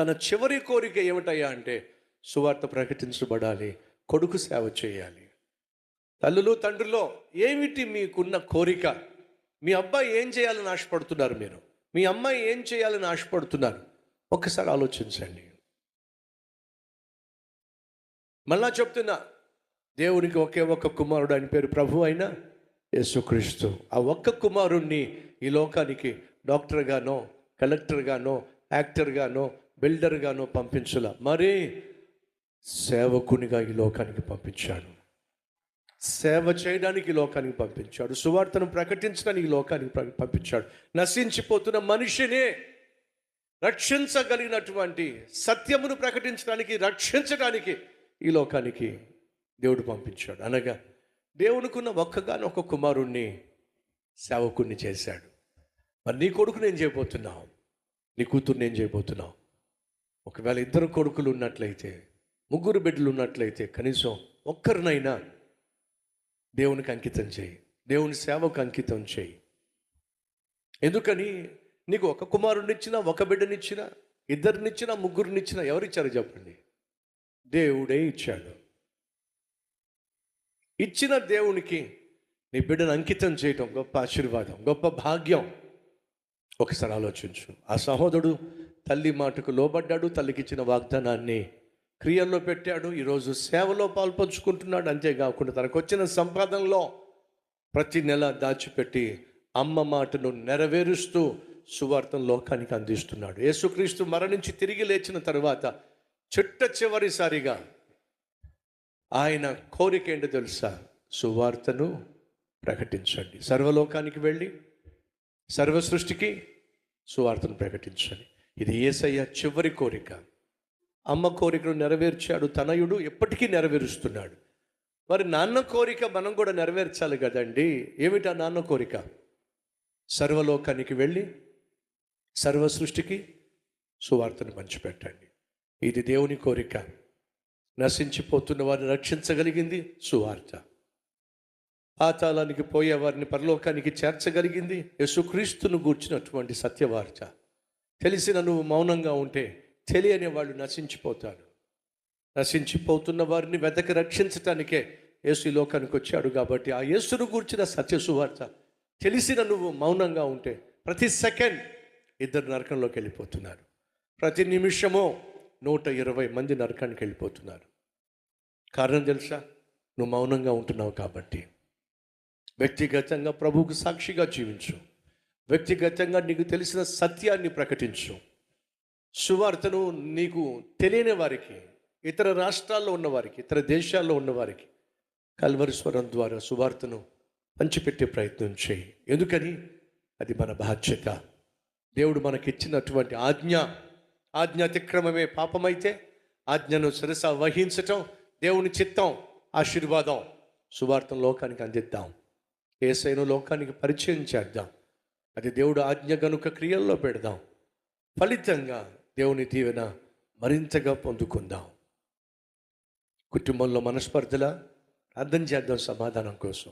తన చివరి కోరిక ఏమిటయ్యా అంటే సువార్త ప్రకటించబడాలి, కొడుకు సేవ చేయాలి. తల్లులు తండ్రుల్లో ఏమిటి మీకున్న కోరిక? మీ అబ్బాయి ఏం చేయాలని ఆశపడుతున్నారు? మీరు మీ అమ్మాయి ఏం చేయాలని ఆశపడుతున్నారు? ఒక్కసారి ఆలోచించండి. మళ్ళా చెప్తున్నా, దేవునికి ఒకే ఒక్క కుమారుడు, ఆయన పేరు ప్రభు అయిన యేసుక్రీస్తు. ఆ ఒక్క కుమారుణ్ణి ఈ లోకానికి డాక్టర్గానో, కలెక్టర్గానో, యాక్టర్గానో, బిల్డర్గానో పంపించల, మరీ సేవకునిగా ఈ లోకానికి పంపించాడు. సేవ చేయడానికి ఈ లోకానికి పంపించాడు. సువార్తను ప్రకటించడానికి ఈ లోకానికి పంపించాడు. నశించిపోతున్న మనిషినే రక్షించగలిగినటువంటి, సత్యమును ప్రకటించడానికి, రక్షించడానికి ఈ లోకానికి దేవుడు పంపించాడు. అనగా దేవునికున్న ఒక్కగానొక్క కుమారుణ్ణి సేవకుణ్ణి చేశాడు. మరి నీ కొడుకుని ఏం చేయబోతున్నావు? నీ కూతుర్ని ఏం చేయబోతున్నావు? ఒకవేళ ఇద్దరు కొడుకులు ఉన్నట్లయితే, ముగ్గురు బిడ్డలు ఉన్నట్లయితే, కనీసం ఒక్కరినైనా దేవునికి అంకితం చేయి, దేవుని సేవకు అంకితం చేయి. ఎందుకని? నీకు ఒక కుమారునిచ్చినా, ఒక బిడ్డనిచ్చినా, ఇద్దరినిచ్చినా, ముగ్గురినిచ్చినా ఎవరిచ్చారు చెప్పండి? దేవుడే ఇచ్చాడు. ఇచ్చిన దేవునికి నీ బిడ్డను అంకితం చేయటం గొప్ప ఆశీర్వాదం, గొప్ప భాగ్యం. ఒకసారి ఆలోచించు. ఆ సహోదరుడు తల్లి మాటకు లోబడ్డాడు, తల్లికిచ్చిన వాగ్దానాన్ని క్రియల్లో పెట్టాడు. ఈరోజు సేవలో పాల్పంచుకుంటున్నాడు. అంతేకాకుండా తనకు వచ్చిన సంపాదనలో ప్రతి నెల దాచిపెట్టి అమ్మ మాటను నెరవేరుస్తూ సువార్తను లోకానికి అందిస్తున్నాడు. యేసుక్రీస్తు మరణించి తిరిగి లేచిన తర్వాత చివరిసారిగా ఆయన కోరిక ఏంటో తెలుసా? సువార్తను ప్రకటించండి, సర్వలోకానికి వెళ్ళి సర్వ సృష్టికి సువార్తను ప్రకటించండి. ఇది యేసయ్య చివరి కోరిక. అమ్మ కోరికను నెరవేర్చాడు తనయుడు, ఎప్పటికీ నెరవేరుస్తున్నాడు. మరి నాన్న కోరిక మనం కూడా నెరవేర్చాలి కదండి. ఏమిటా నాన్న కోరిక? సర్వలోకానికి వెళ్ళి సర్వ సృష్టికి సువార్తను పంచిపెట్టండి. ఇది దేవుని కోరిక. నశించిపోతున్న వారిని రక్షించగలిగింది సువార్త. పాతాళానికి పోయే వారిని పరలోకానికి చేర్చగలిగింది యేసుక్రీస్తును గూర్చినటువంటి సత్యవార్త. తెలిసిన నువ్వు మౌనంగా ఉంటే తెలియని వాళ్ళు నశించిపోతారు. నశించిపోతున్న వారిని వెతకి రక్షించటానికే యేసు ఈ లోకానికి వచ్చాడు. కాబట్టి ఆ యేసును గూర్చిన సత్య సువార్త తెలిసిన నువ్వు మౌనంగా ఉంటే ప్రతి సెకండ్ ఇద్దరు నరకంలోకి వెళ్ళిపోతున్నారు. ప్రతి నిమిషమో 120 మంది నరకానికి వెళ్ళిపోతున్నారు. కారణం తెలుసా? నువ్వు మౌనంగా ఉంటున్నావు కాబట్టి. వ్యక్తిగతంగా ప్రభువుకు సాక్షిగా జీవించు. వ్యక్తిగతంగా నీకు తెలిసిన సత్యాన్ని ప్రకటించు. సువార్తను నీకు తెలియని వారికి, ఇతర రాష్ట్రాల్లో ఉన్నవారికి, ఇతర దేశాల్లో ఉన్నవారికి కల్వరి స్వరం ద్వారా సువార్తను పంచిపెట్టే ప్రయత్నం చేయి. ఎందుకని? అది మన బాధ్యత. దేవుడు మనకిచ్చినటువంటి ఆజ్ఞ అతిక్రమమే పాపమైతే ఆజ్ఞను శిరస వహించటం దేవుని చిత్తం, ఆశీర్వాదం. సువార్తను లోకానికి అందిద్దాం. యేసయ్యను లోకానికి పరిచయం చేద్దాం. అది దేవుడు ఆజ్ఞ గనుక క్రియల్లో పెడదాం. ఫలితంగా దేవుని దీవెన మరింతగా పొందుకుందాం. కుటుంబంలో మనస్పర్ధల ప్రార్థన చేద్దాం సమాధానం కోసం.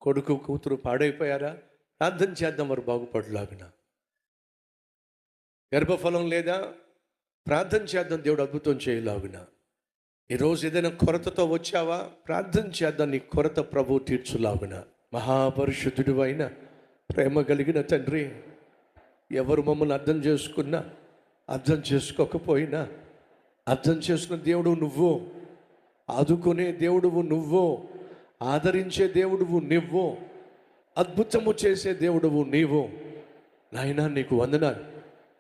కొడుకు కూతురు పాడైపోయారా? ప్రార్థన చేద్దాం వారు బాగుపడలాగున. గర్భఫలం లేదా? ప్రార్థన చేద్దాం దేవుడు అద్భుతం చేయలాగున. ఈరోజు ఏదైనా కొరతతో వచ్చావా? ప్రార్థన చేద్దాం నీ కొరత ప్రభు తీర్చులాగున. మహాపరిశుద్ధుడు అయిన ప్రేమ కలిగిన తండ్రి, ఎవరు మమ్మల్ని అర్థం చేసుకున్నా, అర్థం చేసుకోకపోయినా, అర్థం చేసుకున్న దేవుడు నువ్వు, ఆదుకునే దేవుడువు నువ్వు, ఆదరించే దేవుడువు నువ్వు, అద్భుతము చేసే దేవుడువు నీవు. నాయనా నీకు వందనాలు,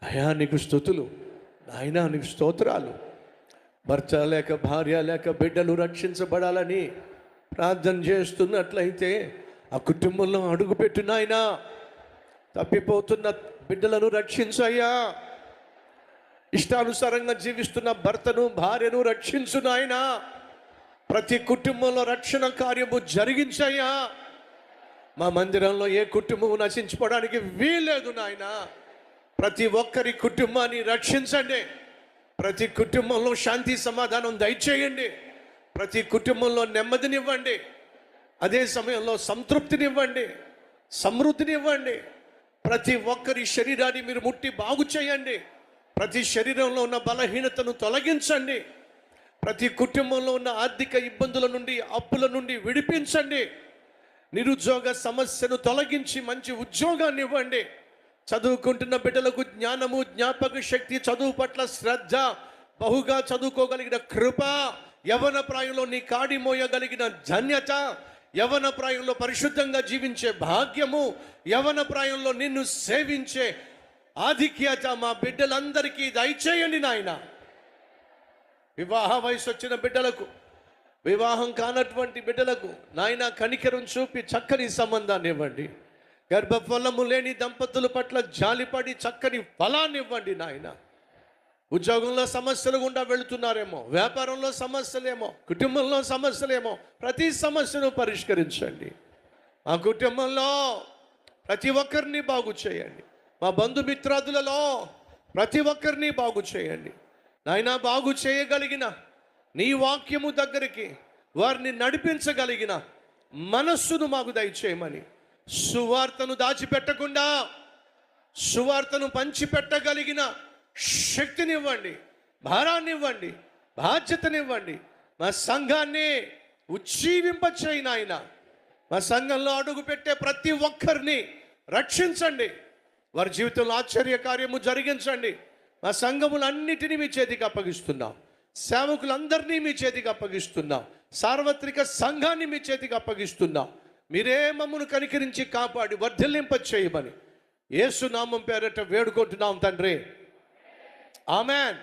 అయా నీకు స్తుతులు, నాయనా నీకు స్తోత్రాలు. భర్త లేక భార్య లేక బిడ్డలు రక్షించబడాలని ప్రార్థన చేస్తున్నట్లయితే ఆ కుటుంబంలో అడుగుపెట్టు నాయనా. తప్పిపోతున్న బిడ్డలను రక్షించయ్యా. ఇష్టానుసారంగా జీవిస్తున్న భర్తను భార్యను రక్షించు నాయనా. ప్రతి కుటుంబంలో రక్షణ కార్యము జరిగించయ్యా. మా మందిరంలో ఏ కుటుంబం నశించుకోవడానికి వీల్లేదు నాయన. ప్రతి ఒక్కరి కుటుంబాన్ని రక్షించండి. ప్రతి కుటుంబంలో శాంతి సమాధానం దయచేయండి. ప్రతి కుటుంబంలో నెమ్మదినివ్వండి. అదే సమయంలో సంతృప్తినివ్వండి, సమృద్ధినివ్వండి. ప్రతి ఒక్కరి శరీరాన్ని మీరు ముట్టి బాగు చేయండి. ప్రతి శరీరంలో ఉన్న బలహీనతను తొలగించండి. ప్రతి కుటుంబంలో ఉన్న ఆర్థిక ఇబ్బందుల నుండి, అప్పుల నుండి విడిపించండి. నిరుద్యోగ సమస్యను తొలగించి మంచి ఉద్యోగాన్ని ఇవ్వండి. చదువుకుంటున్న బిడ్డలకు జ్ఞానము, జ్ఞాపక శక్తి, చదువు పట్ల శ్రద్ధ, బహుగా చదువుకోగలిగిన కృప, యవన ప్రాయంలో నీ కాడి మోయగలిగిన ధన్యత, యవన ప్రాయంలో పరిశుద్ధంగా జీవించే భాగ్యము, యవన ప్రాయంలో నిన్ను సేవించే ఆధిక్యత మా బిడ్డలందరికీ దయచేయండి నాయన. వివాహ వయసు వచ్చిన బిడ్డలకు, వివాహం కానటువంటి బిడ్డలకు నాయన కనికరం చూపి చక్కని సంబంధాన్ని ఇవ్వండి. గర్భఫలము లేని దంపతుల పట్ల జాలిపడి చక్కని ఫలాన్ని ఇవ్వండి నాయన. ఉద్యోగంలో సమస్యలు గుండా వెళుతున్నారేమో, వ్యాపారంలో సమస్యలేమో, కుటుంబంలో సమస్యలేమో, ప్రతి సమస్యను పరిష్కరించండి. మా కుటుంబంలో ప్రతి ఒక్కరిని బాగు చేయండి. మా బంధుమిత్రాదులలో ప్రతి ఒక్కరిని బాగు చేయండి నాయన. బాగు చేయగలిగిన నీ వాక్యము దగ్గరికి వారిని నడిపించగలిగిన మనస్సును మాకు దయచేయమని, సువార్తను దాచిపెట్టకుండా సువార్తను పంచిపెట్టగలిగిన శక్తినివ్వండి, భారాన్నివ్వండి, బాధ్యతనివ్వండి. మా సంఘాన్ని ఉజ్జీవింపచేయి నాయన. మా సంఘంలో అడుగు పెట్టే ప్రతి ఒక్కరిని రక్షించండి. వారి జీవితంలో ఆశ్చర్య కార్యము జరిగించండి. మా సంఘములన్నిటినీ మీ చేతికి అప్పగిస్తున్నాం. సేవకులందరినీ మీ చేతికి అప్పగిస్తున్నాం. సార్వత్రిక సంఘాన్ని మీ చేతికి అప్పగిస్తున్నాం. మీరే మమ్మను కనికరించి కాపాడి వర్ధిల్లింప చేయమని యేసు నామం పేరట వేడుకుంటున్నాం తండ్రి. ఆమెన్.